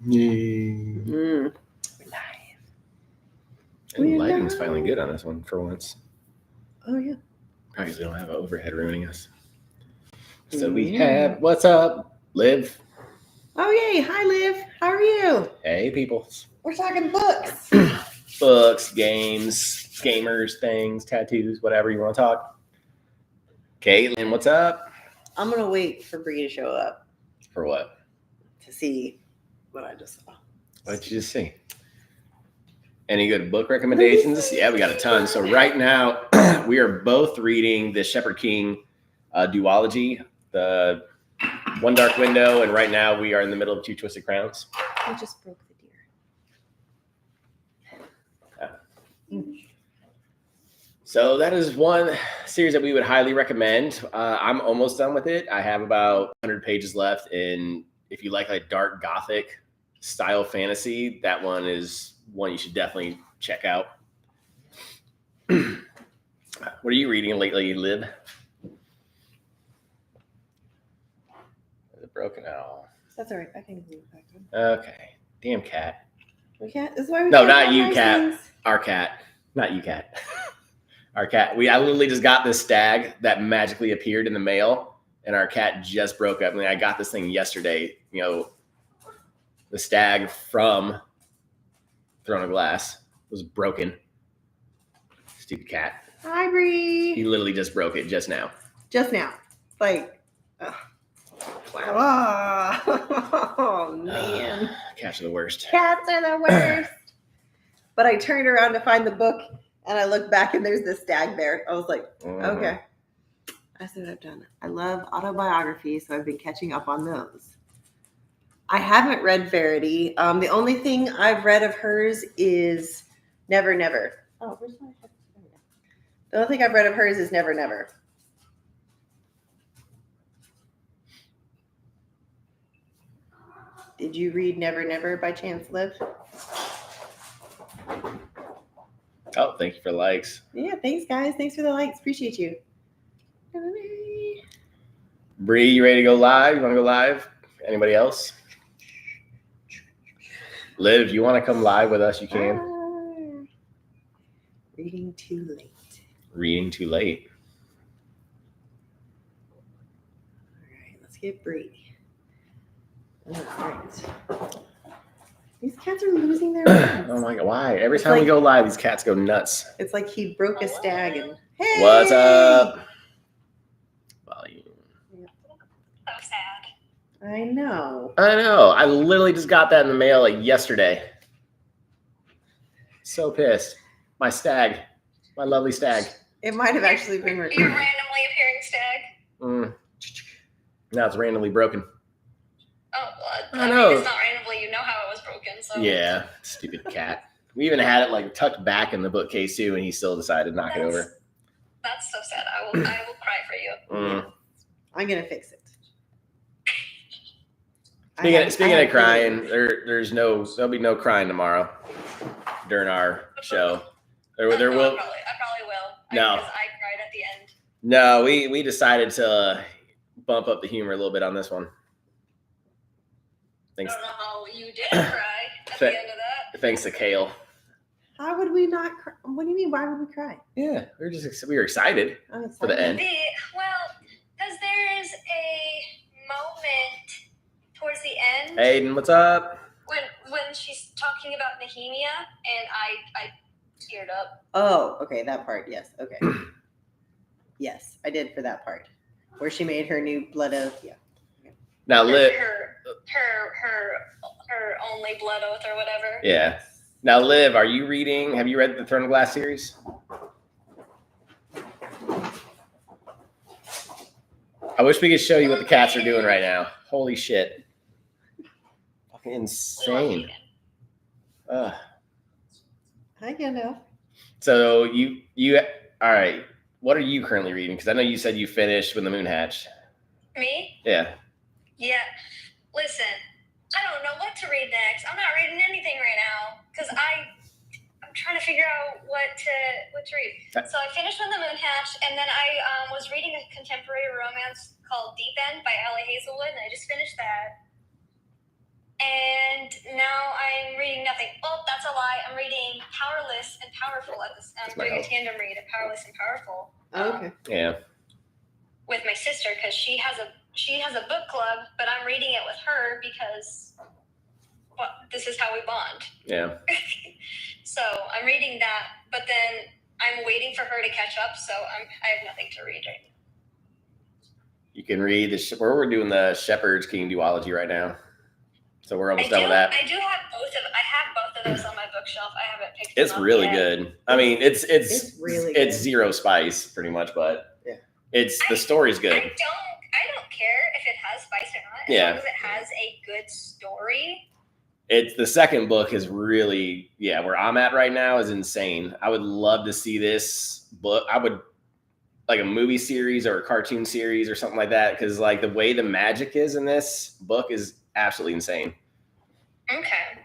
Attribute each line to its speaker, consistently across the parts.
Speaker 1: Yay.
Speaker 2: We're
Speaker 1: live.
Speaker 2: We're
Speaker 1: And lighting's
Speaker 2: live.
Speaker 1: finally good on this one for once.
Speaker 2: Oh, yeah.
Speaker 1: Probably because we don't have an overhead ruining us. So we have, what's up, Liv?
Speaker 2: Oh, yay. Hi, Liv. How are you?
Speaker 1: Hey, people.
Speaker 2: We're talking books.
Speaker 1: Books, games, gamers, things, tattoos, whatever you want to talk. Caitlin, what's up?
Speaker 2: I'm going to wait for Bree to show up
Speaker 1: For what?
Speaker 2: to see what I just saw.
Speaker 1: What did you just see? Any good book recommendations? Yeah, we got a ton. So right now, we are both reading the Shepard King duology, the One Dark Window, and right now we are in the middle of Two Twisted Crowns.
Speaker 2: I just broke the deer.
Speaker 1: So that is one series that we would highly recommend. I'm almost done with it. I have about 100 pages left, and if you like dark gothic style fantasy, that one is one you should definitely check out. What are you reading lately, Liv? Is it broken at all?
Speaker 2: That's all right. I can glue it back on.
Speaker 1: Okay. Damn cat.
Speaker 2: We can't. This is why we
Speaker 1: No,
Speaker 2: can't
Speaker 1: not
Speaker 2: have
Speaker 1: you,
Speaker 2: nice
Speaker 1: cat.
Speaker 2: things.
Speaker 1: Our cat. Not you, cat. Our cat. I literally just got this stag that magically appeared in the mail, and our cat just broke up. I mean, I got this thing yesterday. You know, the stag from Throne of Glass was broken. Stupid cat.
Speaker 2: Hi, Bree.
Speaker 1: He literally just broke it just now.
Speaker 2: Just now. Like, wow. Oh, man.
Speaker 1: Cats are the worst.
Speaker 2: Cats are the worst. But I turned around to find the book, and I looked back, and there's this stag there. I was like, okay. That's what I've done. I love autobiographies, so I've been catching up on those. I haven't read Verity. The only thing I've read of hers is Never Never. Oh, where's my head? There we go. The only thing I've read of hers is Never Never. Did you read Never Never by chance, Liv?
Speaker 1: Oh, thank you for the likes.
Speaker 2: Yeah, thanks, guys. Thanks for the likes. Appreciate you.
Speaker 1: Bree, you ready to go live? You want to go live? Anybody else? Liv, you want to come live with us? You can.
Speaker 2: Reading too late.
Speaker 1: Reading too late.
Speaker 2: All right, let's get Bree. All right. These cats are losing their minds.
Speaker 1: Oh my God, why? Every time we go live, these cats go nuts.
Speaker 2: It's like he broke a stag and hey!
Speaker 1: What's up? Volume.
Speaker 3: So sad.
Speaker 2: I know.
Speaker 1: I literally just got that in the mail yesterday. So pissed. My stag. My lovely stag.
Speaker 2: It might have actually been
Speaker 3: Your
Speaker 2: recorded.
Speaker 3: randomly appearing stag.
Speaker 1: Now it's randomly broken.
Speaker 3: Oh, well,
Speaker 1: I know.
Speaker 3: It's not randomly. You know how it was broken. So
Speaker 1: Yeah, stupid cat. We even had it tucked back in the bookcase too, and he still decided to knock it over.
Speaker 3: That's so sad. I will cry for you.
Speaker 2: I'm gonna fix it.
Speaker 1: Speaking of crying, there'll be no crying tomorrow during our show. There will.
Speaker 3: I probably will.
Speaker 1: No.
Speaker 3: Because I cried at the end.
Speaker 1: No, we decided to bump up the humor a little bit on this one.
Speaker 3: I don't know how you didn't cry at the end of that.
Speaker 1: Thanks to Kale.
Speaker 2: How would we not cry? What do you mean? Why would we cry?
Speaker 1: Yeah, we were excited for the end.
Speaker 3: Because there is a moment towards the end.
Speaker 1: Aiden, what's up?
Speaker 3: When she's talking about Nehemia, and I teared up.
Speaker 2: Oh, okay, that part. Yes. Okay. Yes, I did for that part where she made her new blood oath. Yeah.
Speaker 1: Now, Liv.
Speaker 3: Her only blood oath or whatever.
Speaker 1: Yeah. Now, Liv, have you read the Throne of Glass series? I wish we could show you what the cats are doing right now. Holy shit. Fucking insane.
Speaker 2: I can know.
Speaker 1: So you all right. What are you currently reading? Because I know you said you finished When the Moon Hatched.
Speaker 3: Me?
Speaker 1: Yeah.
Speaker 3: Yeah. Listen, I don't know what to read next. I'm not reading anything right now because I'm trying to figure out what to read. So I finished When the Moon Hatched, and then I was reading a contemporary romance called Deep End by Allie Hazelwood, and I just finished that. And reading nothing. Well, that's a lie. I'm reading Powerless and Powerful at this. I'm doing a tandem read of Powerless and Powerful.
Speaker 2: Okay.
Speaker 1: Yeah.
Speaker 3: With my sister, because she has a book club, but I'm reading it with her because this is how we bond.
Speaker 1: Yeah.
Speaker 3: So I'm reading that, but then I'm waiting for her to catch up. So I have nothing to read right now.
Speaker 1: You can read we're doing the Shepherd's King duology right now. So we're almost done with that.
Speaker 3: I do have both of those on my bookshelf. I haven't picked
Speaker 1: It's
Speaker 3: them up
Speaker 1: really
Speaker 3: yet.
Speaker 1: good. I mean, it's
Speaker 2: really
Speaker 1: it's
Speaker 2: good.
Speaker 1: zero spice pretty much, but
Speaker 2: Yeah.
Speaker 1: the story's good.
Speaker 3: I don't care if it has spice or not, as long as it has a good story.
Speaker 1: It's the second book is really, where I'm at right now is insane. I would love to see this book. I would like a movie series or a cartoon series or something like that, because like the way the magic is in this book is absolutely insane.
Speaker 3: Okay.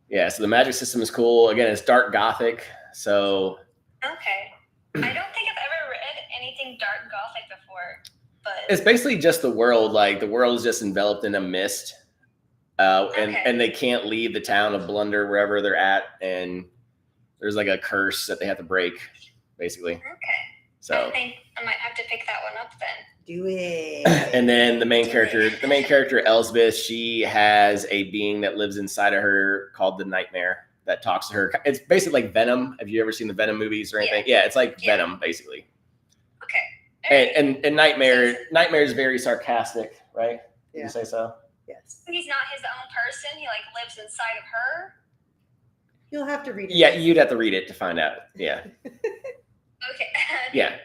Speaker 1: Yeah, so the magic system is cool. Again, it's dark gothic. So
Speaker 3: Okay. I don't think I've ever read anything dark gothic before, but
Speaker 1: it's basically just the world. Like the world is just enveloped in a mist. And they can't leave the town of Blunder wherever they're at, and there's like a curse that they have to break, basically.
Speaker 3: okay.
Speaker 1: So
Speaker 3: I think I might have to pick that one up then.
Speaker 2: Do it.
Speaker 1: and then the main character Elsbeth, she has a being that lives inside of her called the Nightmare that talks to her. It's basically like Venom. Have you ever seen the Venom movies or anything? Yeah, it's like Venom basically.
Speaker 3: Okay.
Speaker 1: And Nightmare is very sarcastic, right? Would you say so?
Speaker 2: Yes.
Speaker 3: He's not his own person. He like lives inside of her.
Speaker 2: You'll have to read it.
Speaker 1: Yeah, you'd have to read it to find out. Yeah.
Speaker 3: Okay.
Speaker 1: Yeah.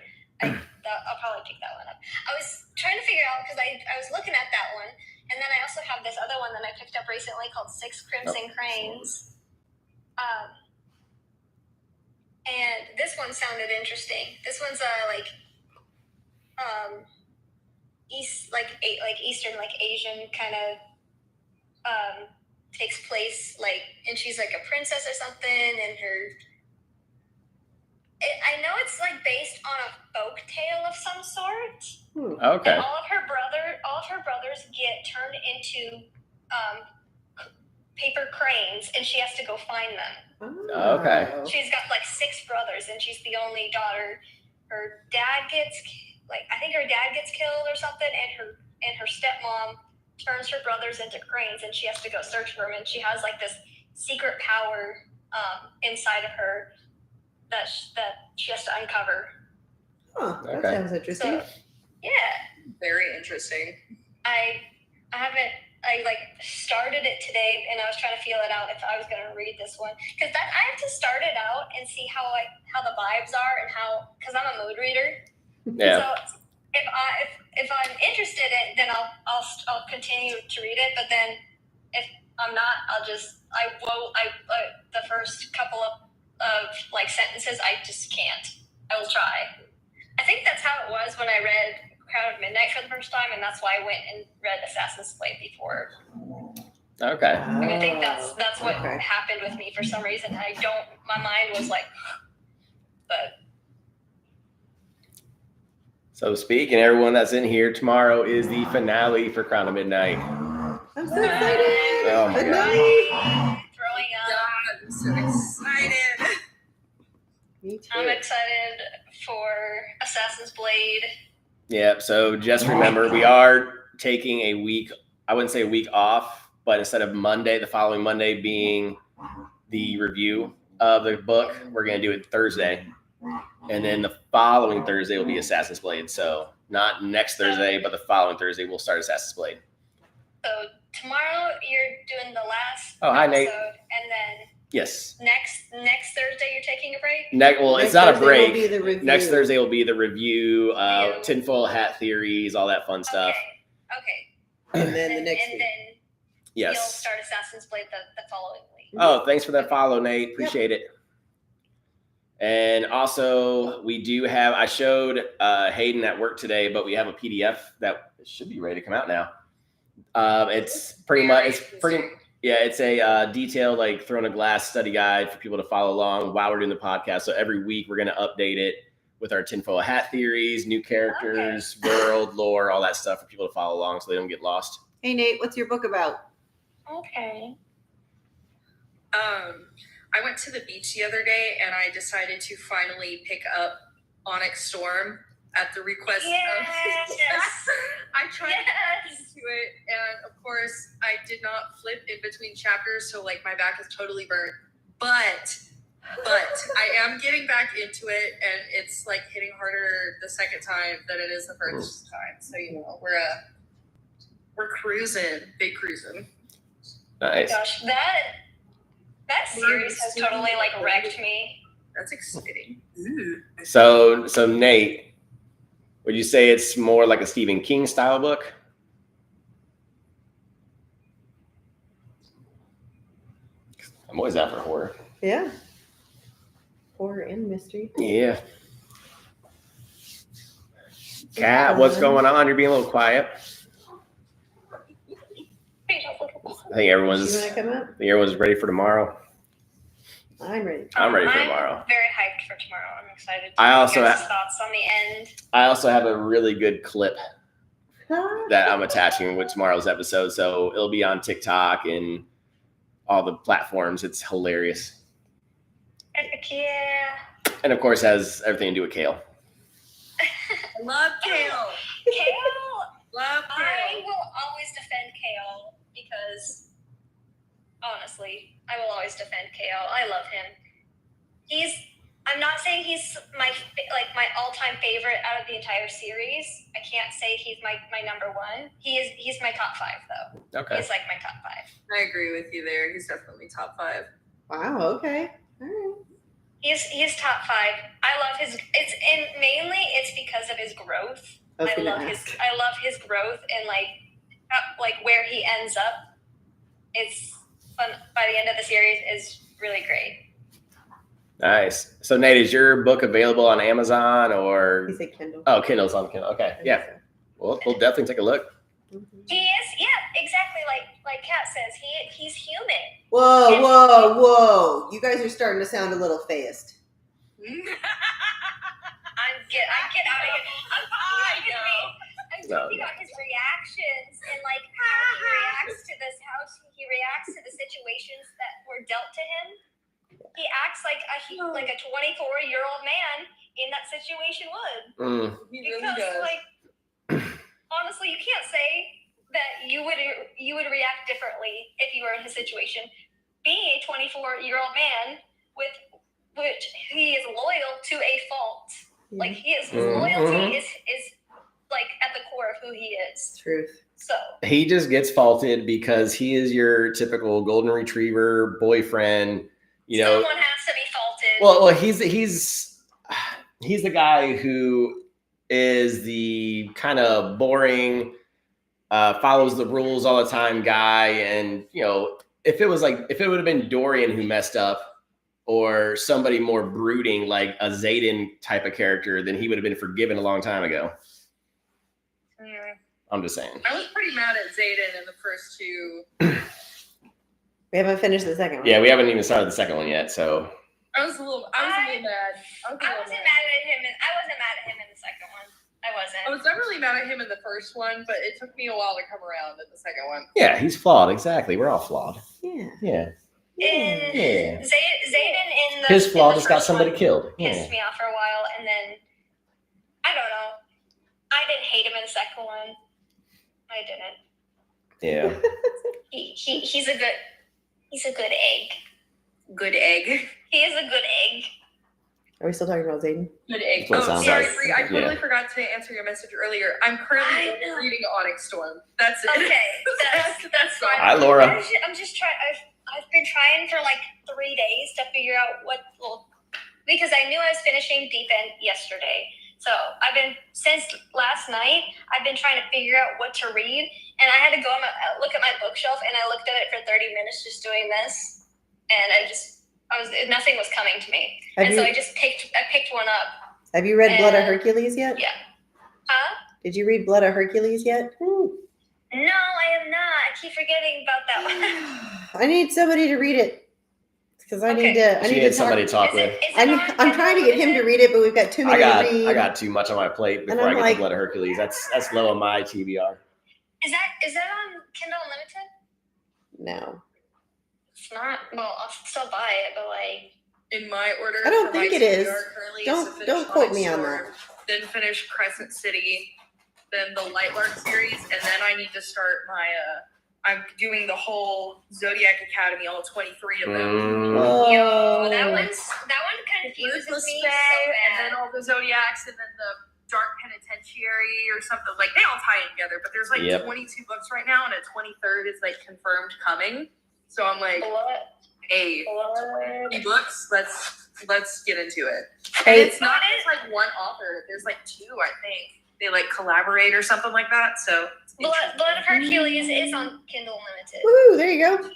Speaker 3: I'll probably pick that one up. I was trying to figure out because I was looking at that one, and then I also have this other one that I picked up recently called Six Crimson Cranes. And this one sounded interesting. This one's Eastern, like Asian kind of takes place and she's like a princess or something, and I know it's like based on a folk tale of some sort.
Speaker 1: Okay.
Speaker 3: And all of her brothers get turned into paper cranes, and she has to go find them.
Speaker 1: Oh. Okay.
Speaker 3: She's got like 6 brothers, and she's the only daughter. Her dad gets killed or something, and her stepmom turns her brothers into cranes, and she has to go search for them. And she has like this secret power inside of her that she has to uncover.
Speaker 2: Huh, that
Speaker 1: Okay.
Speaker 2: sounds interesting.
Speaker 3: So, yeah,
Speaker 4: Very interesting.
Speaker 3: I started it today, and I was trying to feel it out if I was going to read this one, because I have to start it out and see how the vibes are, and because I'm a mood reader.
Speaker 1: Yeah.
Speaker 3: So if I'm interested in, then I'll continue to read it. But then if I'm not, the first couple of like sentences, I just can't. I will try. I think that's how it was when I read Crown of Midnight for the first time, and that's why I went and read Assassin's Blade before.
Speaker 1: Okay.
Speaker 3: I think that's what
Speaker 2: Okay.
Speaker 3: happened with me for some reason. My mind was like, but
Speaker 1: So speaking, everyone that's in here, tomorrow is the finale for Crown of Midnight.
Speaker 2: I'm so excited.
Speaker 1: Oh my
Speaker 2: Good
Speaker 1: God.
Speaker 2: night.
Speaker 3: throwing up.
Speaker 4: God, I'm so excited.
Speaker 2: Me too.
Speaker 3: I'm excited for Assassin's Blade.
Speaker 1: Yeah, so just remember, we are taking a week, I wouldn't say a week off, but instead of Monday, the following Monday being the review of the book, we're going to do it Thursday. And then the following Thursday will be Assassin's Blade. So not next Thursday, but the following Thursday, we'll start Assassin's Blade.
Speaker 3: So tomorrow you're doing the last
Speaker 1: Oh, hi, Nate.
Speaker 3: episode, and then
Speaker 1: Yes.
Speaker 3: next Thursday you're taking a break.
Speaker 1: It's
Speaker 2: Next
Speaker 1: not a
Speaker 2: Thursday
Speaker 1: break.
Speaker 2: will be the review.
Speaker 1: Next Thursday will be the review,
Speaker 3: Review.
Speaker 1: tinfoil hat theories, all that fun stuff.
Speaker 3: Okay.
Speaker 2: And then the next
Speaker 3: and
Speaker 2: week.
Speaker 3: then you'll
Speaker 1: Yes.
Speaker 3: start Assassin's Blade the following week.
Speaker 1: Oh, thanks for that follow, Nate. Appreciate it. And also, I showed Hayden at work today, but we have a PDF that should be ready to come out now. It's a detailed, like thrown a glass study guide for people to follow along while we're doing the podcast. So every week we're going to update it with our tinfoil hat theories, new characters, world, lore, all that stuff for people to follow along so they don't get lost.
Speaker 2: Hey Nate, what's your book about?
Speaker 3: Okay.
Speaker 4: I went to the beach the other day and I decided to finally pick up Onyx Storm at the request of. I tried to get into it, and of course, I did not flip in between chapters, so like my back is totally burnt. But I am getting back into it, and it's like hitting harder the second time than it is the first time. So we're cruising, big cruising.
Speaker 1: Nice.
Speaker 3: Gosh, that series has totally like wrecked me.
Speaker 4: That's exciting. Ooh.
Speaker 1: So Nate, would you say it's more like a Stephen King style book? I'm always out for horror.
Speaker 2: Yeah. Horror and mystery.
Speaker 1: Yeah. Kat, what's going on? You're being a little quiet. I think
Speaker 2: You
Speaker 1: everyone's
Speaker 2: want to come up?
Speaker 1: ready for tomorrow.
Speaker 2: I'm ready.
Speaker 1: I'm ready for tomorrow.
Speaker 3: I'm very hyped for tomorrow. I'm excited to
Speaker 1: I
Speaker 3: hear
Speaker 1: also
Speaker 3: your guys'
Speaker 1: ha-
Speaker 3: thoughts on the end.
Speaker 1: I also have a really good clip that I'm attaching with tomorrow's episode, so it'll be on TikTok and all the platforms. It's hilarious,
Speaker 3: Heck yeah.
Speaker 1: and of course has everything to do with Kale.
Speaker 4: I love Kale.
Speaker 3: Kale,
Speaker 4: Love
Speaker 3: I
Speaker 4: Kale.
Speaker 3: will always defend Kale because, honestly, I will always defend Kale. I love him. I'm not saying he's my all-time favorite out of the entire series. I can't say he's my number one. He's my top 5 though.
Speaker 1: Okay.
Speaker 3: He's like my top 5.
Speaker 4: I agree with you there. He's definitely top 5.
Speaker 2: Wow. Okay. All right.
Speaker 3: He's top 5. I love his. Mainly it's because of his growth.
Speaker 2: I was
Speaker 3: I
Speaker 2: gonna
Speaker 3: love
Speaker 2: ask.
Speaker 3: his growth and like where he ends up. It's fun. By the end of the series is really great.
Speaker 1: Nice. So Nate, is your book available on Amazon or?
Speaker 2: He said Kindle.
Speaker 1: Oh, Kindle's on Kindle. Okay. Yeah. We'll definitely take a look.
Speaker 2: Mhm.
Speaker 3: He is, yeah, exactly like Kat says. He's human.
Speaker 2: Whoa. You guys are starting to sound a little phased.
Speaker 3: I'm get out of here. I'm talking about his reactions and like how he reacts to this, how he reacts to the situations that were dealt to him. He acts like a 24-year-old man in that situation would.
Speaker 4: He really
Speaker 3: Because
Speaker 4: does.
Speaker 3: like honestly, you can't say that you would react differently if you were in his situation. Being a 24-year-old man with which he is loyal to a fault. Like his loyalty is like at the core of who he is.
Speaker 2: Truth.
Speaker 3: So
Speaker 1: He just gets faulted because he is your typical golden retriever boyfriend. You know,
Speaker 3: someone has to be faulted.
Speaker 1: well, he's the guy who is the kind of boring, follows the rules all the time guy. And you know, if it would have been Dorian who messed up, or somebody more brooding like a Xaden type of character, then he would have been forgiven a long time ago. I'm just saying.
Speaker 4: I was pretty mad at Xaden in the first 2.
Speaker 2: We haven't finished the second one.
Speaker 1: Yeah, we haven't even started the second one yet, so.
Speaker 4: I was a little mad.
Speaker 3: I wasn't mad at him. I wasn't mad at him in the second one. I wasn't.
Speaker 4: I was definitely mad at him in the first one, but it took me a while to come around in the second one.
Speaker 1: Yeah, he's flawed. Exactly. We're all flawed.
Speaker 2: Yeah.
Speaker 1: Yeah.
Speaker 3: Xaden in the
Speaker 1: His flaw
Speaker 3: in the
Speaker 1: just got
Speaker 3: first
Speaker 1: somebody
Speaker 3: one
Speaker 1: killed.
Speaker 3: pissed
Speaker 1: Yeah.
Speaker 3: me off for a while, and then I don't know. I didn't hate him in the second one. I didn't.
Speaker 1: Yeah.
Speaker 3: He's a good egg.
Speaker 4: Good egg.
Speaker 3: He is a good egg.
Speaker 2: Are we still talking about Xaden?
Speaker 4: Good egg.
Speaker 1: That's what it sounds
Speaker 4: sorry,
Speaker 1: like.
Speaker 4: Bree, I totally
Speaker 1: Yeah.
Speaker 4: forgot to answer your message earlier. I'm currently
Speaker 3: I know.
Speaker 4: reading Onyx Storm. That's it.
Speaker 3: Okay, that's fine.
Speaker 1: Hi, Laura.
Speaker 3: I'm just trying. I've been trying for like 3 days to figure out because I knew I was finishing Deep End yesterday. So since last night, I've been trying to figure out what to read, and I had to go look at my bookshelf, and I looked at it for 30 minutes just doing this, and nothing was coming to me, so I picked one up.
Speaker 2: Have you read Blood of
Speaker 3: And-
Speaker 2: Hercules yet?
Speaker 3: Yeah. Huh?
Speaker 2: Did you read Blood of Hercules yet?
Speaker 3: No, I am not. I keep forgetting about that one.
Speaker 2: I need somebody to read it because I need
Speaker 3: Okay.
Speaker 2: to. I
Speaker 1: She
Speaker 2: need
Speaker 1: had
Speaker 2: to
Speaker 1: somebody
Speaker 2: talk.
Speaker 1: talk with.
Speaker 2: I'm trying to get him to read it, but we've got too many to read.
Speaker 1: I got too much on my plate before
Speaker 2: I'm
Speaker 1: I get
Speaker 2: like-
Speaker 1: to Blood of Hercules. That's low on my TBR.
Speaker 3: Is that on Kindle Unlimited?
Speaker 2: No.
Speaker 3: It's not. Well, I'll still buy it, but like.
Speaker 4: In my order,
Speaker 2: I don't
Speaker 4: for my
Speaker 2: think it is.
Speaker 4: TBR currently
Speaker 2: Don't-
Speaker 4: is to finish
Speaker 2: don't quote
Speaker 4: Onyx
Speaker 2: me on
Speaker 4: Storm, then finish Crescent City, then the Lightlark series, and then I need to start my. I'm doing the whole Zodiac Academy, all 23 of them.
Speaker 2: Oh.
Speaker 3: Yo, that one confuses
Speaker 4: Ruthless
Speaker 3: me
Speaker 4: Fae,
Speaker 3: so
Speaker 4: and
Speaker 3: bad.
Speaker 4: then all the Zodiacs, and then the Dark Penitentiary or something. Like they all tie in together, but there's like
Speaker 1: Yep.
Speaker 4: 22 books right now, and a 23rd is like confirmed coming. So I'm like,
Speaker 3: What?
Speaker 4: hey, 20 books. Let's get into it. And
Speaker 2: Hey,
Speaker 4: it's not just like one author. There's like two, I think. They like collaborate or something like that. So
Speaker 3: Blood of Hercules is on Kindle Unlimited.
Speaker 2: woo, there you go.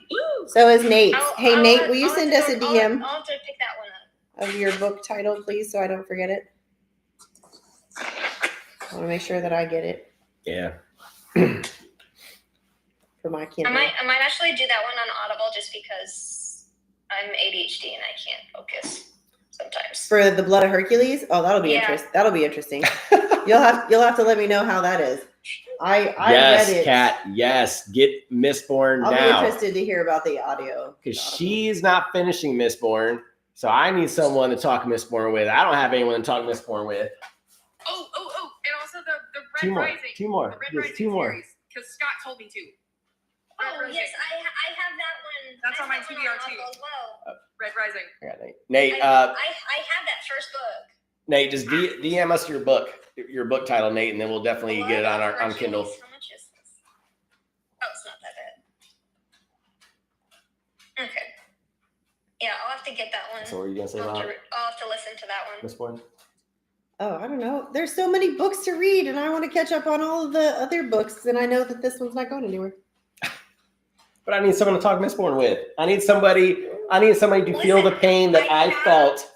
Speaker 2: So is Nate. Hey, Nate, will you
Speaker 3: I'll
Speaker 2: send
Speaker 3: have
Speaker 2: us
Speaker 3: to
Speaker 2: a
Speaker 3: go-
Speaker 2: DM
Speaker 3: I'll have to pick that one up.
Speaker 2: of your book title, please, so I don't forget it? I want to make sure that I get it
Speaker 1: Yeah.
Speaker 2: for my
Speaker 3: I
Speaker 2: Kindle.
Speaker 3: might actually do that one on Audible just because I'm ADHD and I can't focus sometimes.
Speaker 2: For the Blood of Hercules? Oh, that'll be
Speaker 3: Yeah.
Speaker 2: interesting. That'll be interesting. You'll have to let me know how that is. I
Speaker 1: Yes,
Speaker 2: read it.
Speaker 1: Kat. Yes. Get Mistborn
Speaker 2: I'll be
Speaker 1: now.
Speaker 2: interested to hear about the audio.
Speaker 1: Because she's not finishing Mistborn. So I need someone to talk Mistborn with. I don't have anyone to talk Mistborn with.
Speaker 4: oh, and also the Red
Speaker 1: Two more.
Speaker 4: Rising.
Speaker 1: Two more.
Speaker 4: The Red
Speaker 1: There's
Speaker 4: Rising
Speaker 1: two more.
Speaker 4: series. Because Scott told me to. Red
Speaker 3: Oh
Speaker 4: Rising.
Speaker 3: yes, I have that one.
Speaker 4: That's
Speaker 3: I
Speaker 4: on my
Speaker 3: have that one
Speaker 4: TBR
Speaker 3: on
Speaker 4: too.
Speaker 3: Audible as well.
Speaker 4: Red Rising.
Speaker 1: I got Nate. Nate,
Speaker 3: I have that first book.
Speaker 1: Nate, just DM us your book title, Nate, and then we'll definitely get it on our on Kindle.
Speaker 3: How much is this? Oh, it's not that bad. Okay. Yeah, I'll have to get that one.
Speaker 1: So what are you gonna say
Speaker 3: I'll
Speaker 1: about
Speaker 3: have to listen to that one.
Speaker 1: Mistborn?
Speaker 2: Oh, I don't know. There's so many books to read, and I want to catch up on all of the other books, and I know that this one's not going anywhere.
Speaker 1: But I need someone to talk Mistborn with. I need somebody to feel the pain that I felt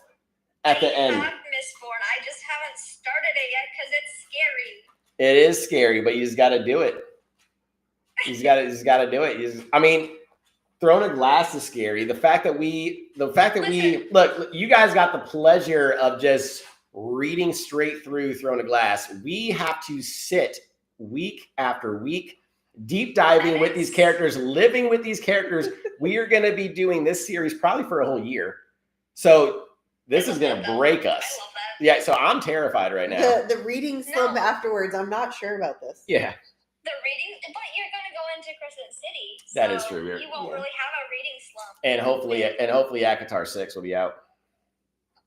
Speaker 1: at the end.
Speaker 3: I have Mistborn. I just haven't started it yet because it's scary.
Speaker 1: It is scary, but you just got to do it. You just got to do it. I mean, Throne of Glass is scary. The fact that we look, you guys got the pleasure of just reading straight through Throne of Glass. We have to sit week after week, deep diving with these characters, living with these characters. We are going to be doing this series probably for a whole year. So this is going to break us.
Speaker 3: I love that.
Speaker 1: Yeah, so I'm terrified right now.
Speaker 2: The reading slump afterwards, I'm not sure about this.
Speaker 1: Yeah.
Speaker 3: The reading, but you're gonna go into Crescent City.
Speaker 1: That is
Speaker 3: so
Speaker 1: true.
Speaker 3: You won't really have a reading slump.
Speaker 1: And hopefully Akatar 6 will be out.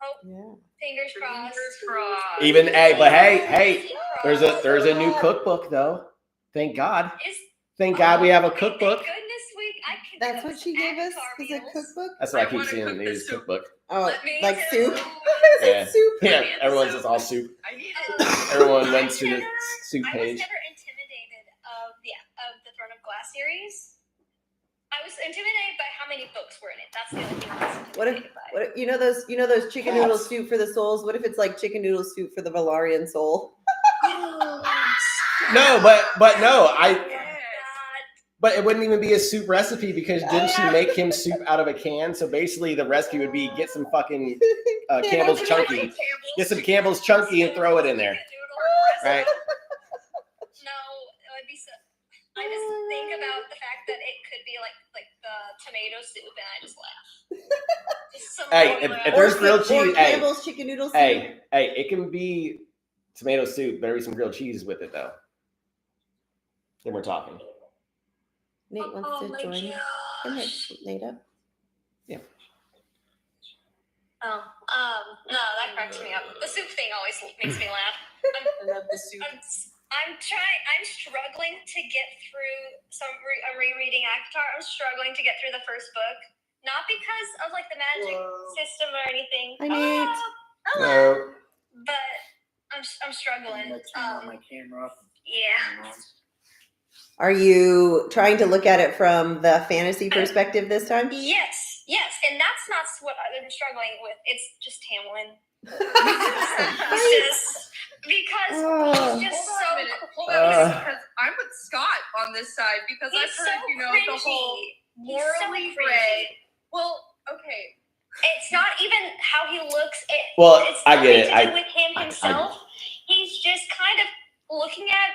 Speaker 3: Oh,
Speaker 2: Yeah.
Speaker 3: fingers crossed.
Speaker 4: Fingers crossed.
Speaker 1: Even hey,
Speaker 3: Fingers
Speaker 1: there's a new
Speaker 2: crossed.
Speaker 1: cookbook though. Thank God.
Speaker 3: Is-
Speaker 1: Thank God we have a
Speaker 3: Thank
Speaker 1: cookbook.
Speaker 3: goodness I can
Speaker 2: That's
Speaker 3: do
Speaker 2: what she gave us
Speaker 3: Avatar
Speaker 2: as a
Speaker 3: meals.
Speaker 2: cookbook?
Speaker 1: That's what I
Speaker 4: I
Speaker 1: keep
Speaker 4: wanna
Speaker 1: seeing in
Speaker 4: cook
Speaker 1: the
Speaker 4: the
Speaker 1: news.
Speaker 4: soup.
Speaker 1: Cookbook.
Speaker 2: Oh,
Speaker 3: Let me
Speaker 2: like
Speaker 3: too.
Speaker 2: soup? Is
Speaker 1: Yeah.
Speaker 2: it soup?
Speaker 1: Yeah,
Speaker 4: Onions.
Speaker 1: everyone's just all soup.
Speaker 4: I need
Speaker 1: Everyone went to the soup
Speaker 3: I was
Speaker 1: page.
Speaker 3: never intimidated of the Throne of Glass series. I was intimidated by how many books were in it. That's the only thing I was
Speaker 2: What if
Speaker 3: intimidated by.
Speaker 2: you know those chicken noodle
Speaker 1: Cats.
Speaker 2: soup for the souls? What if it's like chicken noodle soup for the Valarian soul?
Speaker 1: No, but no,
Speaker 4: Yeah.
Speaker 1: but it wouldn't even be a soup recipe because didn't she make him soup out of a can? So basically the recipe would be get some fucking Campbell's Chunky. Get some Campbell's Chunky and throw it in there. Right?
Speaker 3: No, it would be so. I just think about the fact that it could be like the tomato soup, and I just laugh. Just some
Speaker 1: Hey,
Speaker 3: more
Speaker 1: if
Speaker 3: laugh.
Speaker 1: there's grilled
Speaker 2: Or
Speaker 1: cheese, hey,
Speaker 2: Campbell's chicken noodle soup.
Speaker 1: hey, it can be tomato soup. Better be some grilled cheese with it though. Then we're talking.
Speaker 2: Nate wants
Speaker 3: Oh
Speaker 2: to
Speaker 3: my
Speaker 2: join.
Speaker 3: gosh.
Speaker 2: Come here, Nate up.
Speaker 3: Oh, no, that cracks me up. The soup thing always makes me laugh.
Speaker 4: I love the soup.
Speaker 3: I'm struggling to get through I'm rereading Akatar. I'm struggling to get through the first book. Not because of like the magic system or anything.
Speaker 2: Hi, Nate.
Speaker 1: No.
Speaker 3: But I'm struggling.
Speaker 5: My camera.
Speaker 3: Yeah.
Speaker 2: Are you trying to look at it from the fantasy perspective this time?
Speaker 3: Yes, and that's not what I'm struggling with. It's just Tamlin. It's just because
Speaker 2: Oh.
Speaker 3: he's just
Speaker 4: Hold
Speaker 3: so
Speaker 4: on a minute. Hold on a minute, because I'm with Scott on this side because
Speaker 3: he's
Speaker 4: I've heard,
Speaker 3: so
Speaker 4: the whole
Speaker 3: cringy. He's so
Speaker 4: morally
Speaker 3: cringy.
Speaker 4: gray. Well, okay.
Speaker 3: It's not even how he looks.
Speaker 1: Well,
Speaker 3: It's
Speaker 1: I get
Speaker 3: nothing
Speaker 1: it.
Speaker 3: to do with him
Speaker 1: I-
Speaker 3: himself. He's just kind of looking at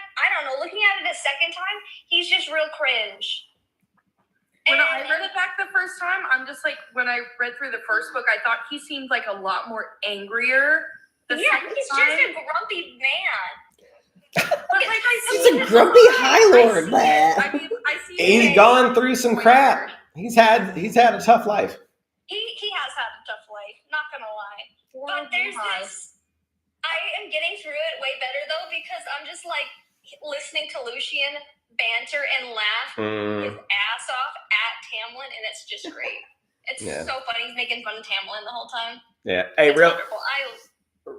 Speaker 3: it a second time. He's just real cringe.
Speaker 4: When I read it back the first time, I'm just like, when I read through the first book, I thought he seemed like a lot more angrier.
Speaker 3: Yeah, he's just a grumpy man.
Speaker 4: But like
Speaker 2: He's a grumpy High Lord, man.
Speaker 4: I mean, I see.
Speaker 1: He's gone through some crap. He's had a tough life.
Speaker 3: He has had a tough life, not gonna lie. But there's this. I am getting through it way better though because I'm just like listening to Lucian banter and laugh his ass off at Tamlin, and it's just great. It's so funny. He's making fun of Tamlin the whole time.
Speaker 1: Yeah. Hey,
Speaker 3: It's wonderful.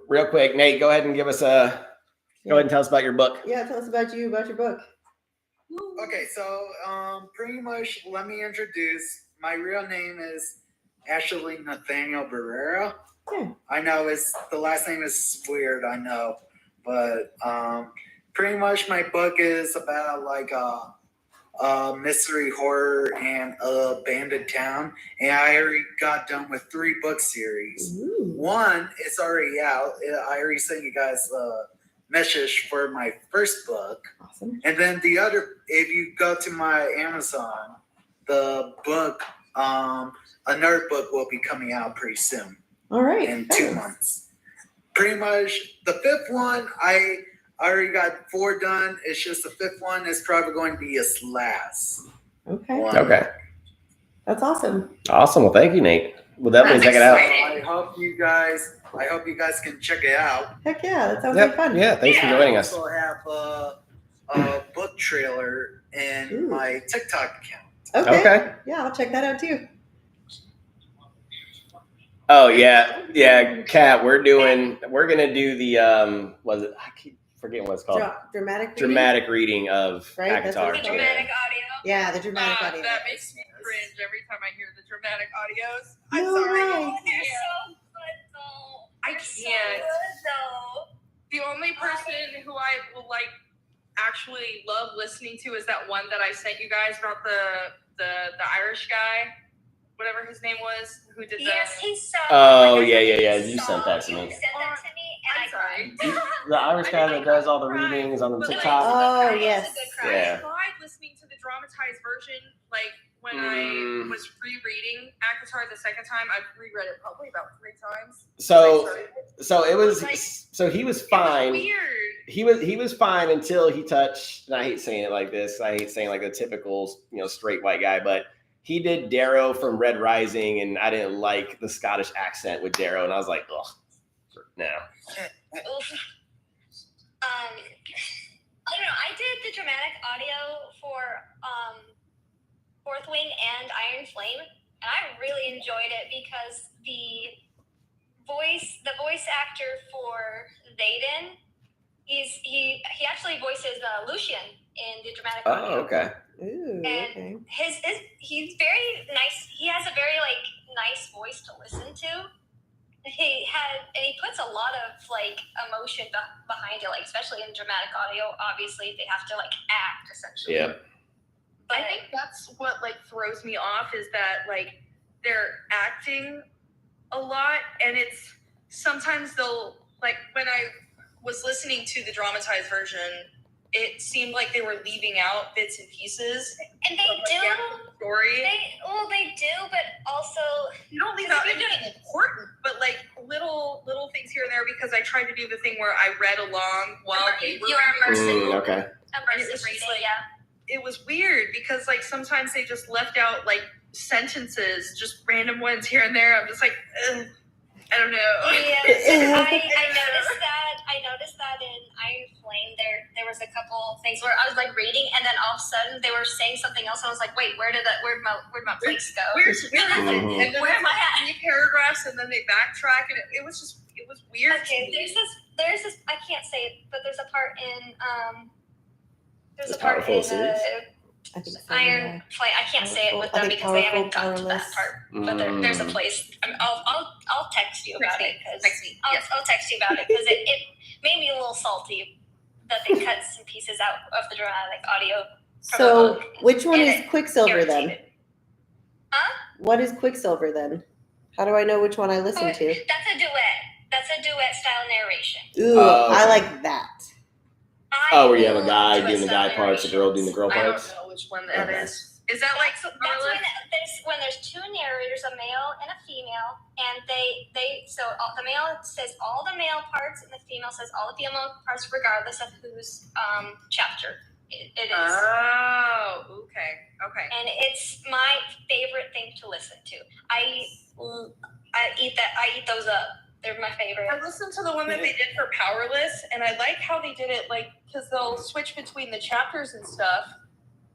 Speaker 1: real quick, Nate, go ahead and give us go ahead and tell us about your book.
Speaker 2: Yeah, tell us about your book.
Speaker 5: Okay, so pretty much let me introduce. My real name is Ashley Nathaniel Barrera. I know the last name is weird, I know, but pretty much my book is about like a mystery horror and a abandoned town, and I already got done with 3 book series.
Speaker 2: Ooh.
Speaker 5: One is already out. I already sent you guys a message for my first book.
Speaker 2: Awesome.
Speaker 5: And then the other, if you go to my Amazon, the book, another book will be coming out pretty soon.
Speaker 2: All right.
Speaker 5: In 2 months. Pretty much the 5th one, I already got 4 done. It's just the 5th one is probably going to be his last.
Speaker 2: Okay.
Speaker 5: one.
Speaker 1: Okay.
Speaker 2: That's awesome.
Speaker 1: Awesome. Well, thank you, Nate. We'll definitely check it out.
Speaker 5: I hope you guys can check it out.
Speaker 2: Heck yeah, that sounds like fun.
Speaker 1: Yeah. Thanks for joining us.
Speaker 5: I also have a book trailer in
Speaker 2: Ooh.
Speaker 5: my TikTok account.
Speaker 2: Okay. Yeah, I'll check that out too.
Speaker 1: Oh yeah, Kat. We're gonna do the I keep forgetting what it's called.
Speaker 2: Dramatic
Speaker 1: Dramatic reading of
Speaker 2: Right, that's
Speaker 1: ACOTAR.
Speaker 2: what
Speaker 3: The
Speaker 2: it's
Speaker 3: dramatic audio.
Speaker 2: Yeah, the dramatic audio.
Speaker 4: That makes me cringe every time I hear the dramatic audios.
Speaker 2: No
Speaker 4: I'm sorry.
Speaker 2: way.
Speaker 3: Oh, they're so good though.
Speaker 4: I
Speaker 3: They're so
Speaker 4: can't.
Speaker 3: good though.
Speaker 4: The only person who I will like actually love listening to is that one that I sent you guys about the Irish guy, whatever his name was, who did
Speaker 3: Yes, he's so.
Speaker 1: Oh,
Speaker 3: like,
Speaker 1: yeah,
Speaker 3: I
Speaker 1: yeah, yeah.
Speaker 3: think
Speaker 1: You
Speaker 3: he's
Speaker 1: sent that to
Speaker 3: so-
Speaker 1: me.
Speaker 3: You sent that to me, and
Speaker 4: I'm sorry.
Speaker 1: The Irish guy that does all the readings on the
Speaker 3: But it was
Speaker 1: TikTok.
Speaker 3: a good
Speaker 2: Oh,
Speaker 3: cry. It was a
Speaker 2: yes.
Speaker 3: good cry.
Speaker 1: Yeah.
Speaker 4: I tried listening to the dramatized version, like when I was rereading ACOTAR the second time. I've reread it probably about 3 times.
Speaker 1: So it was.
Speaker 4: Like,
Speaker 1: So he was
Speaker 4: It was
Speaker 1: fine.
Speaker 4: weird.
Speaker 1: He was fine until he touched. And I hate saying it like this. I hate saying like a typical straight white guy, but he did Darrow from Red Rising, and I didn't like the Scottish accent with Darrow, and I was like, ugh, no.
Speaker 3: Oof. I don't know. I did the dramatic audio for Fourth Wing and Iron Flame, and I really enjoyed it because the voice actor for Vaden, he actually voices Lucian in the dramatic audio.
Speaker 1: Oh, okay.
Speaker 2: Ooh,
Speaker 3: And
Speaker 2: okay.
Speaker 3: he's very nice. He has a very nice voice to listen to. He puts a lot of emotion behind it, especially in dramatic audio. Obviously, they have to act essentially.
Speaker 1: Yeah.
Speaker 3: But
Speaker 4: I think that's what throws me off is that they're acting a lot, and it's sometimes they'll when I was listening to the dramatized version, it seemed like they were leaving out bits and pieces.
Speaker 3: and they do.
Speaker 4: Of the story.
Speaker 3: They do, but also
Speaker 4: You don't leave out anything important, but little things here and there, because I tried to do the thing where I read along while they were
Speaker 3: you are
Speaker 4: reading.
Speaker 3: immersive.
Speaker 1: Okay.
Speaker 3: Immersive reading, yeah.
Speaker 4: It was weird because sometimes they just left out sentences, just random ones here and there. I'm just like, ugh, I don't know.
Speaker 3: Yes, I noticed that in Iron Flame. There was a couple things where I was reading, and then all of a sudden they were saying something else. And I was like, wait, where'd my place go?
Speaker 4: Where's
Speaker 1: Mhm.
Speaker 4: and then
Speaker 3: Where am I at?
Speaker 4: 3 paragraphs, and then they backtrack, and it was weird.
Speaker 3: Okay,
Speaker 4: to me.
Speaker 3: there's this. I can't say it, but there's a part in
Speaker 1: The Powerful series?
Speaker 2: I think so.
Speaker 3: Iron Flame. I can't say it with them because they haven't gotten to that part. But there's a place. I'll text you about it because
Speaker 4: Text me. Yes.
Speaker 3: I'll text you about it because it made me a little salty that they cut some pieces out of the dramatic audio. from the
Speaker 2: So,
Speaker 3: book.
Speaker 2: which one
Speaker 3: And
Speaker 2: is
Speaker 3: it
Speaker 2: Quicksilver then?
Speaker 3: irritated. Huh?
Speaker 2: What is Quicksilver then? How do I know which one I listen to?
Speaker 3: That's a duet. That's a duet style narration.
Speaker 2: Ooh,
Speaker 1: Oh, okay.
Speaker 2: I like that.
Speaker 1: Oh, where you have a
Speaker 3: love
Speaker 1: guy
Speaker 3: duet
Speaker 1: doing the guy
Speaker 3: style
Speaker 1: parts, the girl doing the girl
Speaker 4: I don't
Speaker 1: parts.
Speaker 4: know which one that
Speaker 1: Okay.
Speaker 4: is. Is that like
Speaker 3: that's
Speaker 4: Powerless?
Speaker 3: when there's two narrators, a male and a female, and the male says all the male parts and the female says all the female parts, regardless of whose chapter it is.
Speaker 4: Oh, okay.
Speaker 3: And it's my favorite thing to listen to. I eat those up. They're my favorite.
Speaker 4: I listened to the one that they did for Powerless, and I like how they did it, like, because they'll switch between the chapters and stuff,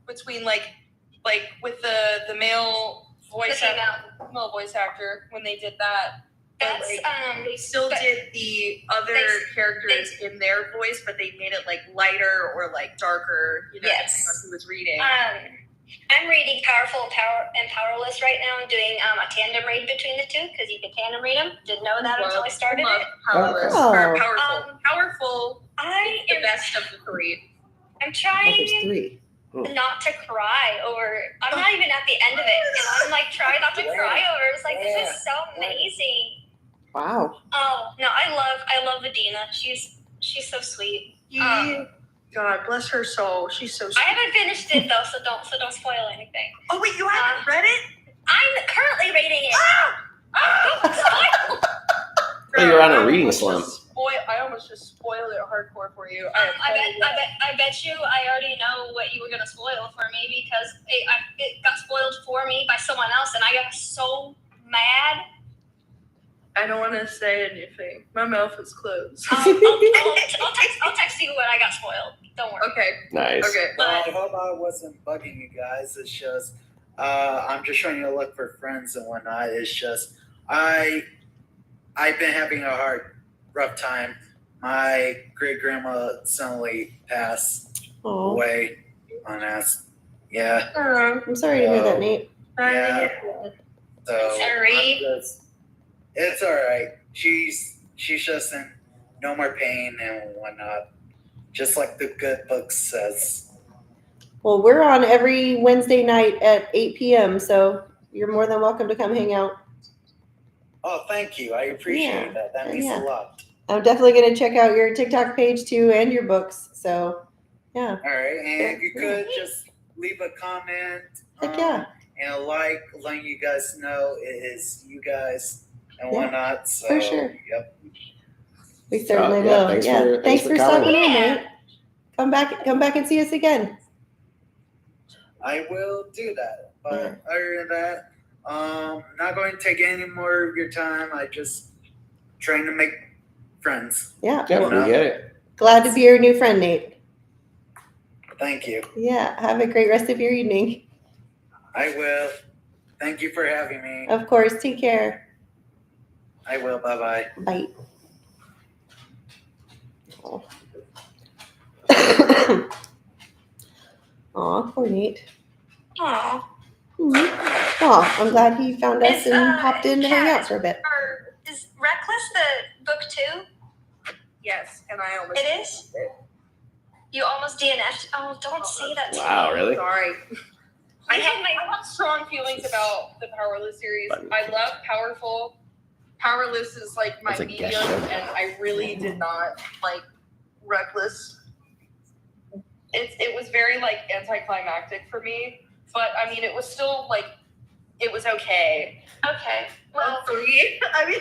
Speaker 4: between like with the male voice male voice actor when they did that.
Speaker 3: That's
Speaker 4: they still did the other characters in their voice, but they made it like lighter or like darker. You know,
Speaker 3: Yes.
Speaker 4: depending on who was reading.
Speaker 3: I'm reading Powerful and Powerless right now. I'm doing a tandem read between the two because you can tandem read them. Didn't know that until I started it.
Speaker 4: Powerless.
Speaker 2: Oh.
Speaker 4: Or Powerful. Powerful
Speaker 3: I
Speaker 4: is the
Speaker 3: am.
Speaker 4: best of the three.
Speaker 3: I'm
Speaker 2: Oh,
Speaker 3: trying
Speaker 2: there's 3.
Speaker 3: not to cry over. I'm not even at the end of it, and I'm like trying not to cry over. It's like this is so amazing.
Speaker 2: Wow.
Speaker 3: Oh no, I love Adina. She's so sweet.
Speaker 4: God bless her soul. She's so sweet.
Speaker 3: I haven't finished it though, so don't spoil anything.
Speaker 4: Oh wait, you haven't read it?
Speaker 3: I'm currently reading it.
Speaker 1: Hey, you're on a reading slump.
Speaker 4: I almost just spoiled it hardcore for you.
Speaker 3: I bet you I already know what you were gonna spoil for me because it got spoiled for me by someone else, and I got so mad.
Speaker 4: I don't want to say anything. My mouth is closed.
Speaker 3: I'll text you when I got spoiled. Don't worry.
Speaker 4: Okay.
Speaker 1: Nice.
Speaker 4: Okay.
Speaker 5: Well, I hope I wasn't bugging you guys. It's just I'm just trying to look for friends and whatnot. It's just I've been having a rough time. My great grandma suddenly passed
Speaker 2: Oh,
Speaker 5: away on us. Yeah.
Speaker 2: I'm sorry to hear that, Nate.
Speaker 5: Yeah. So
Speaker 3: Sorry.
Speaker 5: it's all right. She's just in no more pain and whatnot. Just like the good book says.
Speaker 2: Well, we're on every Wednesday night at 8 p.m., so you're more than welcome to come hang out.
Speaker 5: Oh, thank you. I appreciate
Speaker 2: Yeah.
Speaker 5: that. That means
Speaker 2: Yeah.
Speaker 5: a lot.
Speaker 2: I'm definitely going to check out your TikTok page too and your books. So, yeah.
Speaker 5: All right, and if you could just leave a comment
Speaker 2: Heck yeah.
Speaker 5: and a like, letting you guys know it is you guys and
Speaker 2: Yeah,
Speaker 5: whatnot. So,
Speaker 2: for sure.
Speaker 5: Yep.
Speaker 2: We certainly
Speaker 1: yeah,
Speaker 2: will.
Speaker 1: thanks
Speaker 2: Yeah.
Speaker 1: for-
Speaker 2: Thanks
Speaker 1: thanks
Speaker 2: for
Speaker 1: for coming.
Speaker 2: stopping in,
Speaker 3: Yeah.
Speaker 2: Nate. Come back and see us again.
Speaker 5: I will do that. But
Speaker 2: Yeah.
Speaker 5: other than that, not going to take any more of your time. I just trying to make friends.
Speaker 2: Yeah.
Speaker 1: Yeah, we get it.
Speaker 2: Glad to be your new friend, Nate.
Speaker 5: Thank you.
Speaker 2: Yeah. Have a great rest of your evening.
Speaker 5: I will. Thank you for having me.
Speaker 2: Of course. Take care.
Speaker 5: I will. Bye bye.
Speaker 2: Bye. Aw, poor Nate.
Speaker 3: Aw.
Speaker 2: Oh, I'm glad he found us
Speaker 3: Is,
Speaker 2: and popped in to hang
Speaker 3: Kat,
Speaker 2: out for a bit.
Speaker 3: Is Reckless the book too?
Speaker 4: Yes, and I almost.
Speaker 3: It is? You almost DNF'd. Oh, don't say that to
Speaker 1: Wow,
Speaker 3: me.
Speaker 1: really?
Speaker 4: Sorry. I
Speaker 3: You
Speaker 4: have,
Speaker 3: have
Speaker 4: I have strong feelings about the Powerless series.
Speaker 1: Button.
Speaker 4: I love Powerful. Powerless is like my
Speaker 1: That's a
Speaker 4: medium,
Speaker 1: guess.
Speaker 4: and I really did not like Reckless. It was very like anticlimactic for me, but I mean it was still like it was okay.
Speaker 3: Okay. Well,
Speaker 4: For me, I mean,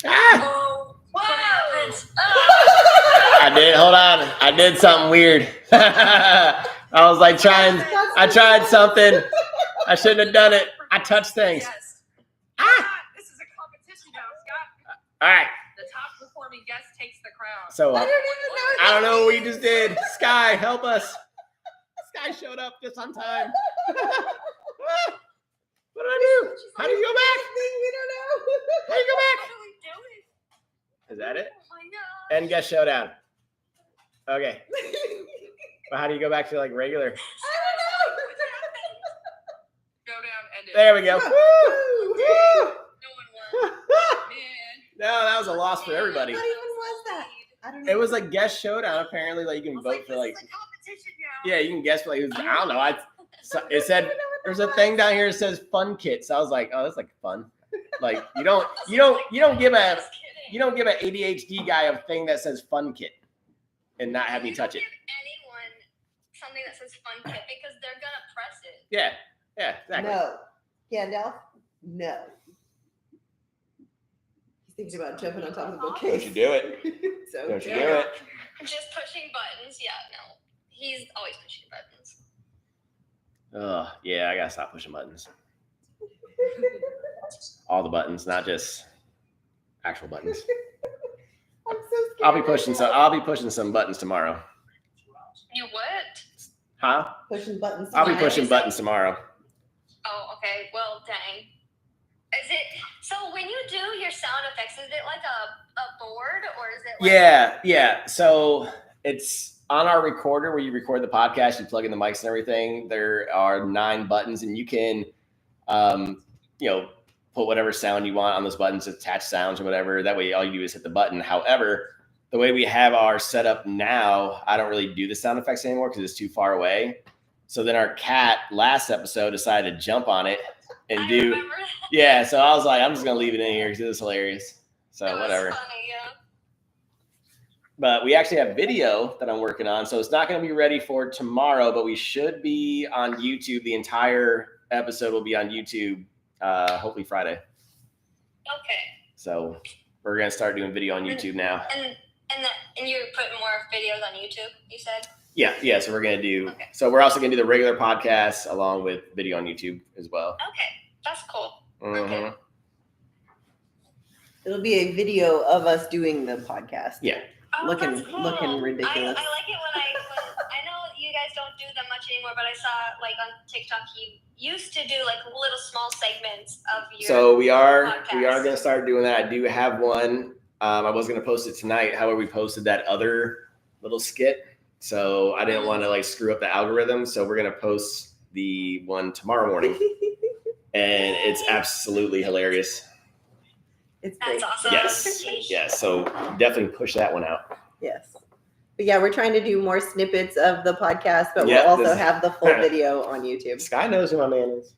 Speaker 1: Ah!
Speaker 3: oh, what
Speaker 4: Whoa.
Speaker 3: happens?
Speaker 1: I did. Hold on. I did something weird. I was like I tried something. I shouldn't have done it. I touched things.
Speaker 4: yes.
Speaker 1: Ah!
Speaker 4: This is a competition now, Scott.
Speaker 1: All right.
Speaker 4: The top performing guest takes the crown.
Speaker 1: So
Speaker 2: I don't even know.
Speaker 1: I don't know what we just did. Sky, help us. Sky showed up just on time. What do I do? How do you go back?
Speaker 2: We don't know.
Speaker 1: How do you go back?
Speaker 3: What are we doing?
Speaker 1: Is that it?
Speaker 3: Oh my god.
Speaker 1: End guest showdown. Okay. But how do you go back to like regular?
Speaker 4: Go down, end it.
Speaker 1: There we go. Woo! Woo!
Speaker 4: No one won. Man.
Speaker 1: No, that was a loss for everybody.
Speaker 2: What even was that? I don't know.
Speaker 1: It was like guest showdown. Apparently, like you can vote for like.
Speaker 4: This is a competition now.
Speaker 1: Yeah, you can guess like who's. I don't know. It said there's a thing down here that says fun kit. So I was like, oh, that's like fun. Like you don't give a
Speaker 3: Just kidding.
Speaker 1: you don't give an ADHD guy a thing that says fun kit and not have me touch it.
Speaker 3: You don't give anyone something that says fun kit because they're gonna press it.
Speaker 1: Yeah, exactly.
Speaker 2: No. Gandalf? No. He's thinking about jumping on top of the bookcase.
Speaker 1: Don't you do it?
Speaker 2: So
Speaker 1: Don't you
Speaker 2: cute.
Speaker 1: do it?
Speaker 3: Just pushing buttons. Yeah, no. He's always pushing buttons.
Speaker 1: Oh, yeah, I gotta stop pushing buttons. All the buttons, not just actual buttons.
Speaker 2: I'm so scared.
Speaker 1: I'll be pushing some buttons tomorrow.
Speaker 3: You what?
Speaker 1: Huh?
Speaker 2: Pushing buttons.
Speaker 1: I'll be
Speaker 3: Tomorrow?
Speaker 1: pushing buttons tomorrow.
Speaker 3: Oh, okay. Well, dang. Is it so when you do your sound effects? Is it like a board or is it? Like
Speaker 1: Yeah. So it's on our recorder where you record the podcast. You plug in the mics and everything. There are 9 buttons, and you can, put whatever sound you want on those buttons, attach sounds or whatever. That way, all you do is hit the button. However, the way we have our setup now, I don't really do the sound effects anymore because it's too far away. So then our cat last episode decided to jump on it and
Speaker 3: I
Speaker 1: do.
Speaker 3: remember that.
Speaker 1: Yeah, so I was like, I'm just gonna leave it in here because it was hilarious. So
Speaker 3: It was
Speaker 1: whatever.
Speaker 3: funny, yeah.
Speaker 1: But we actually have video that I'm working on, so it's not going to be ready for tomorrow, but we should be on YouTube. The entire episode will be on YouTube, hopefully Friday.
Speaker 3: Okay.
Speaker 1: So we're going to start doing video on YouTube now.
Speaker 3: And you're putting more videos on YouTube, you said?
Speaker 1: Yeah. So we're going to do.
Speaker 3: Okay.
Speaker 1: So we're also going to do the regular podcast along with video on YouTube as well.
Speaker 3: Okay. That's cool.
Speaker 1: Mhm.
Speaker 2: It'll be a video of us doing the podcast.
Speaker 1: Yeah.
Speaker 3: Oh,
Speaker 2: Looking-
Speaker 3: that's cool.
Speaker 2: looking ridiculous.
Speaker 3: I like it when I know you guys don't do them much anymore, but I saw like on TikTok you used to do like little small segments of your.
Speaker 1: So we are
Speaker 3: podcast.
Speaker 1: going to start doing that. I do have one. I was going to post it tonight. However, we posted that other little skit. So I didn't want to like screw up the algorithm. So we're going to post the one tomorrow morning. And it's absolutely hilarious.
Speaker 2: It's
Speaker 3: That's
Speaker 2: great.
Speaker 3: awesome.
Speaker 1: Yes. So definitely push that one out.
Speaker 2: Yes. But yeah, we're trying to do more snippets of the podcast, but
Speaker 1: Yeah,
Speaker 2: we'll also
Speaker 1: this-
Speaker 2: have the full video on YouTube.
Speaker 1: Sky knows who my man is.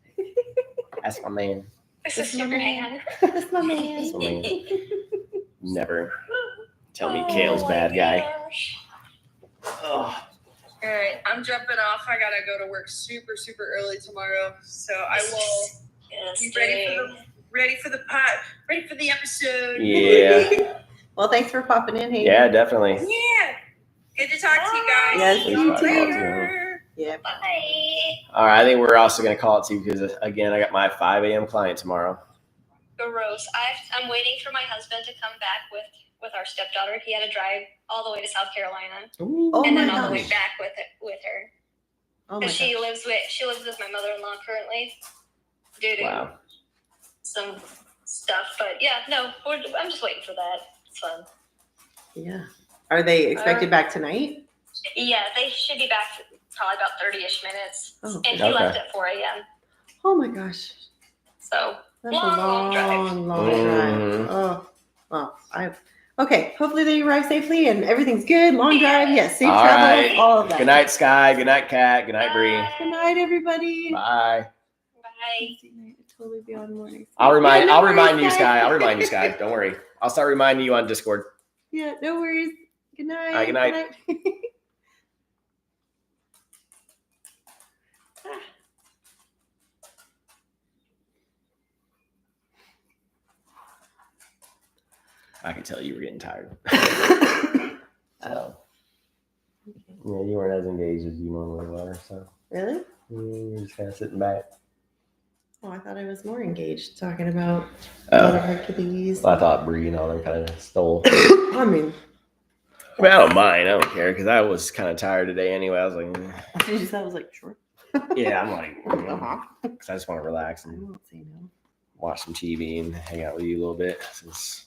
Speaker 1: That's my man.
Speaker 3: This is Superman.
Speaker 2: That's my man.
Speaker 1: That's my man. Never tell me Kale's bad guy.
Speaker 3: Gosh.
Speaker 1: Oh,
Speaker 4: All right, I'm jumping off. I gotta go to work super, super early tomorrow, so I will
Speaker 3: Yes,
Speaker 4: be ready for the episode.
Speaker 1: yeah.
Speaker 2: Well, thanks for popping in. Hey.
Speaker 1: Yeah, definitely.
Speaker 4: Yeah. Good to talk to you guys.
Speaker 2: Yes,
Speaker 4: See
Speaker 2: you
Speaker 4: you
Speaker 2: too.
Speaker 4: later.
Speaker 2: Yeah.
Speaker 3: Bye.
Speaker 1: All right. I think we're also going to call it too because, again, I got my 5 a.m. client tomorrow.
Speaker 3: Gross. I'm waiting for my husband to come back with our stepdaughter. He had to drive all the way to South Carolina
Speaker 2: Oh
Speaker 3: and
Speaker 2: my
Speaker 3: then all the way
Speaker 2: gosh.
Speaker 3: back with her.
Speaker 2: Oh my
Speaker 3: Because she
Speaker 2: gosh.
Speaker 3: lives with my mother-in-law currently due to
Speaker 1: Wow.
Speaker 3: some stuff. But yeah, no, I'm just waiting for that. It's fun.
Speaker 2: Yeah. Are they expected back tonight?
Speaker 3: Yeah, they should be back probably about 30-ish minutes.
Speaker 2: Oh,
Speaker 3: And he
Speaker 1: okay.
Speaker 3: left at 4 a.m.
Speaker 2: Oh my gosh.
Speaker 3: So
Speaker 2: That's
Speaker 3: Long,
Speaker 2: a
Speaker 3: long drive.
Speaker 2: long
Speaker 1: Mhm.
Speaker 2: drive. Oh, well, okay. Hopefully they arrive safely and everything's good. Long drive. Yes. Safe
Speaker 1: All
Speaker 2: travel.
Speaker 1: right.
Speaker 2: All of that.
Speaker 1: Good night, Sky. Good night, Kat. Good night, Bree.
Speaker 2: Good night, everybody.
Speaker 1: Bye.
Speaker 3: bye.
Speaker 2: Totally be on morning.
Speaker 1: I'll remind
Speaker 2: Yeah, no worries,
Speaker 1: you,
Speaker 2: guys.
Speaker 1: Sky. I'll remind you, Sky. Don't worry. I'll start reminding you on Discord.
Speaker 2: Yeah, no worries. Good night.
Speaker 1: All right, good night. I could tell you were getting tired. So, yeah, you weren't as engaged as you normally were. So,
Speaker 2: Really?
Speaker 1: you're just kind of sitting back.
Speaker 2: Oh, I thought I was more engaged talking about
Speaker 1: Oh,
Speaker 2: Hercules.
Speaker 1: I thought Bree and all them kind of stole.
Speaker 2: I mean,
Speaker 1: I mean, I don't mind. I don't care because I was kind of tired today anyway. I was like,
Speaker 2: as soon as you said, I was like, sure.
Speaker 1: yeah, I'm like,
Speaker 2: Uh-huh.
Speaker 1: because I just want to relax
Speaker 2: I
Speaker 1: and
Speaker 2: won't say no.
Speaker 1: watch some TV and hang out with you a little bit since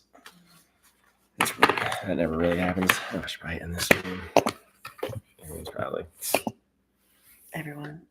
Speaker 1: that never really happens. Oh, I should probably end this room. Everyone's probably.
Speaker 2: Everyone.